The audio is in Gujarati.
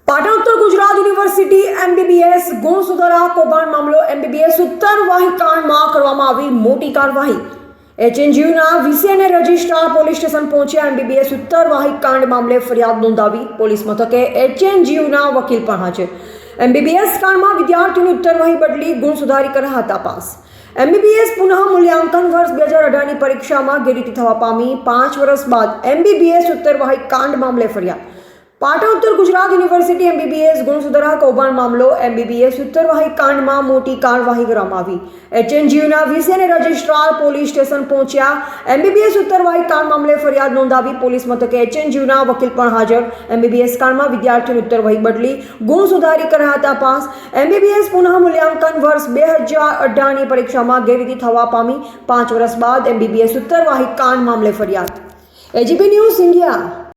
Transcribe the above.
પાટણ ઉત્તર ગુજરાત યુનિવર્સિટી એમબીબીએસ ગુણ સુધારા કૌભાંડ મામલો એમબીબીએસ ઉત્તરવાહી કાંડમાં કરવામાં આવી મોટી કાર્યવાહી એચએનજીયુના વીસી અને રજિસ્ટ્રાર પોલીસ સ્ટેશન પહોંચ્યા એમબીબીએસ ઉત્તરવાહી કાંડ મામલે ફરિયાદ નોંધાવી પોલીસ મથકે એચએનજીયુના વકીલ પણ હાજર એમબીબીએસ કાંડમાં વિદ્યાર્થીઓની ઉત્તરવાહી બદલી ગુણ સુધારી કર્યા હતા પાસ એમબીબીએસ પુનઃ મૂલ્યાંકન વર્ષ 2018ની પરીક્ષામાં ગેરરીતિ થવા પામી 5 વર્ષ બાદ એમબીબીએસ ઉત્તરવાહી કાંડ મામલે ફરિયાદ પાટણ ઉત્તર ગુજરાત યુનિવર્સિટી એમબીબીએસ ગુણ સુધારા કૌભાંડ મામલો એમબીબીએસ ઉત્તરવાહી કાંડમાં મોટી કાર્યવાહી કરવામાં આવી એચએનજીયુના વીસી અને રજિસ્ટ્રાર પોલીસ સ્ટેશન પહોંચ્યા એમબીબીએસ ઉત્તરવાહી કાંડ મામલે ફરિયાદ નોંધાવી પોલીસ મથકે એચએનજીયુના વકીલ પણ હાજર એમબીબીએસ કાંડમાં વિદ્યાર્થીઓની ઉત્તરવાહી બદલી ગુણ સુધારી કર્યા હતા પાસ એમબીબીએસ પુનઃ મૂલ્યાંકન વર્ષ 2018ની પરીક્ષામાં ગેરરીતિ થવા પામી 5 વર્ષ બાદ એમબીબીએસ ઉત્તરવાહી કાંડ મામલે ફરિયાદ એજીપી ન્યૂઝ ઇન્ડિયા